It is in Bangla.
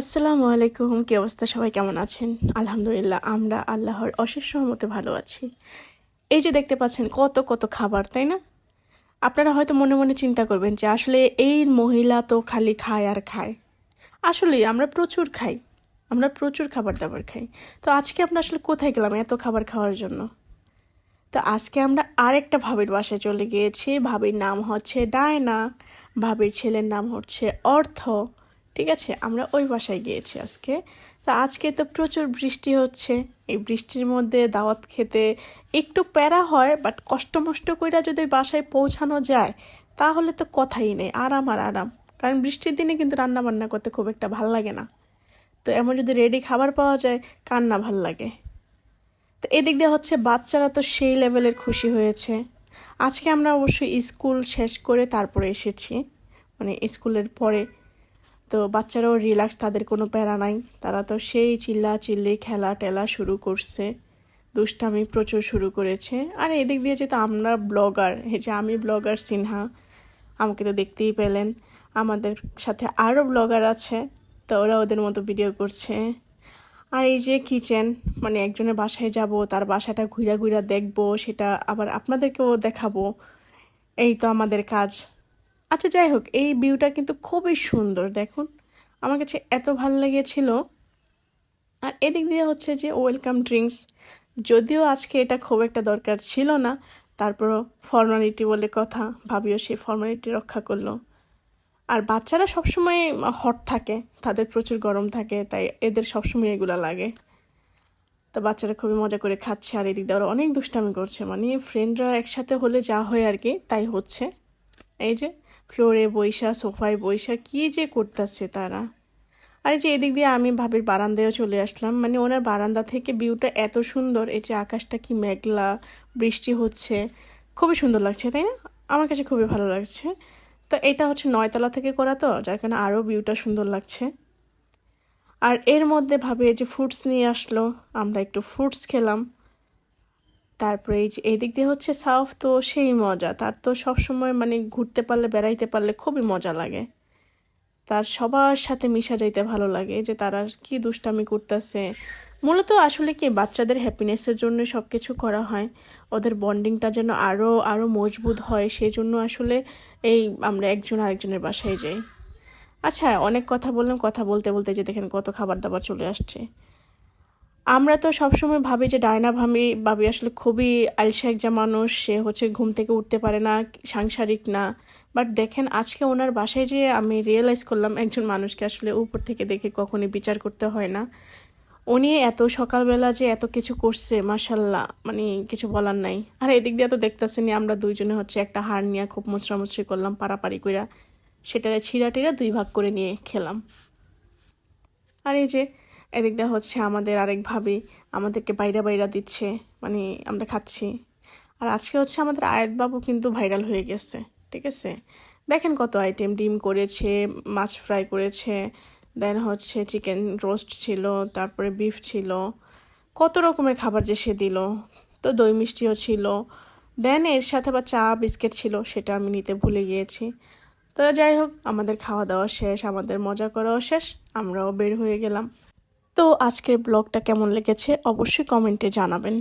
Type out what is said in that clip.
আসসালামু আলাইকুম, কি অবস্থা? সবাই কেমন আছেন? আলহামদুলিল্লাহ, আমরা আল্লাহর অশেষ রহমতে ভালো আছি। এই যে দেখতে পাচ্ছেন কত কত খাবার, তাই না? আপনারা হয়তো মনে মনে চিন্তা করবেন যে আসলে এই মহিলা তো খালি খায় আর খায়। আসলে আমরা প্রচুর খাই, আমরা প্রচুর খাবার দাবার খাই। তো আজকে আমরা আসলে কোথায় গেলাম এত খাবার খাওয়ার জন্য? তো আজকে আমরা আরেকটা ভাবির বাসায় চলে গিয়েছি। ভাবির নাম হচ্ছে ডায়না, ভাবির ছেলের নাম হচ্ছে অর্থ। ঠিক আছে, আমরা ওই বাসায় গিয়েছি আজকে। তো আজকে তো প্রচুর বৃষ্টি হচ্ছে। এই বৃষ্টির মধ্যে দাওয়াত খেতে একটু প্যারা হয়, বাট কষ্ট মষ্ট কইরা যদি বাসায় পৌঁছানো যায় তাহলে তো কথাই নেই, আরাম আর আরাম। কারণ বৃষ্টির দিনে কিন্তু রান্না বান্না করতে খুব একটা ভাল লাগে না। তো এমন যদি রেডি খাবার পাওয়া যায়, কার না ভাল লাগে? তো এদিক দিয়ে হচ্ছে বাচ্চারা তো সেই লেভেলের খুশি হয়েছে। আজকে আমরা অবশ্যই স্কুল শেষ করে তারপরে এসেছি, মানে স্কুলের পরে। তো বাচ্চারাও রিল্যাক্স, তাদের কোনো প্যারা নাই। তারা তো সেই চিল্লা চিল্লি খেলা টেলা শুরু করছে, দুষ্টামি প্রচুর শুরু করেছে। আর এদিক দিয়ে যেহেতু আমরা ব্লগার, এই যে আমি ব্লগার সিনহা, আমাকে তো দেখতেই পেলেন। আমাদের সাথে আরও ব্লগার আছে, তো ওরা ওদের মতো ভিডিও করছে। আর এই যে কিচেন, মানে একজনের বাসায় যাব, তার বাসাটা ঘুরা ঘুরা দেখবো, সেটা আবার আপনাদেরকেও দেখাবো। এই তো আমাদের কাজ। আচ্ছা যাই হোক, এই ভিউটা কিন্তু খুবই সুন্দর, দেখুন। আমার কাছে এত ভালো লেগেছিল। আর এদিক দিয়ে হচ্ছে যে ওয়েলকাম ড্রিঙ্কস, যদিও আজকে এটা খুব একটা দরকার ছিল না, তারপরও ফর্মালিটি বলে কথা, ভাবিও সেই ফর্মালিটি রক্ষা করলো। আর বাচ্চারা সবসময় হট থাকে, তাদের প্রচুর গরম থাকে, তাই এদের সবসময় এগুলা লাগে। তো বাচ্চারা খুবই মজা করে খাচ্ছে, আর এদিক দিয়ে ওরা অনেক দুষ্টামি করছে, মানে ফ্রেন্ডরা একসাথে হলে যা হয় আর কি তাই হচ্ছে। এই যে ফ্লোরে বইসা, সোফায় বইসা কি যে করতেছে তারা। আর এই যে এদিক দিয়ে আমি ভাবির বারান্দায়ও চলে আসলাম, মানে ওনার বারান্দা থেকে ভিউটা এত সুন্দর। এই যে আকাশটা কি মেঘলা, বৃষ্টি হচ্ছে, খুবই সুন্দর লাগছে, তাই না? আমার কাছে খুবই ভালো লাগছে। তো এটা হচ্ছে 9তলা থেকে করা, তো যার কারণে আরও ভিউটা সুন্দর লাগছে। আর এর মধ্যে ভাবে যে ফ্রুটস নিয়ে আসলো, আমরা একটু ফ্রুটস খেলাম। তারপরে এই যে এদিক দিয়ে হচ্ছে সাউথ, তো সেই মজা তার, তো সবসময় মানে ঘুরতে পারলে বেড়াইতে পারলে খুবই মজা লাগে। তার সবার সাথে মিশা যাইতে ভালো লাগে, যে তারা কি দুষ্টামি করতেছে। মূলত আসলে কি বাচ্চাদের হ্যাপিনেসের জন্য সব কিছু করা হয়, ওদের বন্ডিংটা যেন আরও আরও মজবুত হয়, সেই জন্য আসলে এই আমরা একজন আরেকজনের বাসায় যাই। আচ্ছা, অনেক কথা বললাম, কথা বলতে বলতে যে দেখেন কত খাবার দাবার চলে আসছে। আমরা তো সবসময় ভাবি যে ডায়না ভাবি ভাবি আসলে খুবই আলসা একটা মানুষ, সে হচ্ছে ঘুম থেকে উঠতে পারে না, সাংসারিক না। বাট দেখেন আজকে ওনার বাসায় যে আমি রিয়েলাইজ করলাম একজন মানুষকে আসলে উপর থেকে দেখে কখনই বিচার করতে হয় না। উনি এত সকালবেলা যে এত কিছু করছে, মাশাল্লাহ, মানে কিছু বলার নাই। আর এদিক দিয়ে তো দেখতেছেনি আমরা দুইজনে হচ্ছে একটা হাড় নিয়ে খুব মুচড়ামুচড়ি করলাম পারাপারি কইরা, সেটারে ছিঁড়া টিরা দুই ভাগ করে নিয়ে খেলাম। আর এই যে এদিক দিয়ে হচ্ছে আমাদের আরেক ভাবি আমাদেরকে বাইরা বাইরা দিচ্ছে, মানে আমরা খাচ্ছি। আর আজকে হচ্ছে আমাদের আয়াত বাবু কিন্তু ভাইরাল হয়ে গেছে। ঠিক আছে, দেখেন কত আইটেম, ডিম করেছে, মাছ ফ্রাই করেছে, দেন হচ্ছে চিকেন রোস্ট ছিল, তারপরে বিফ ছিল, কত রকমের খাবার যে সে দিল। তো দই মিষ্টিও ছিল, দেন এর সাথে আবার চা বিস্কিট ছিল, সেটা আমি নিতে ভুলে গিয়েছি। তো যাই হোক, আমাদের খাওয়া দাওয়া শেষ, আমাদের মজা করাও শেষ, আমরাও বের হয়ে গেলাম। তো আজকের ব্লগটা কেমন লেগেছে অবশ্যই কমেন্টে জানাবেন।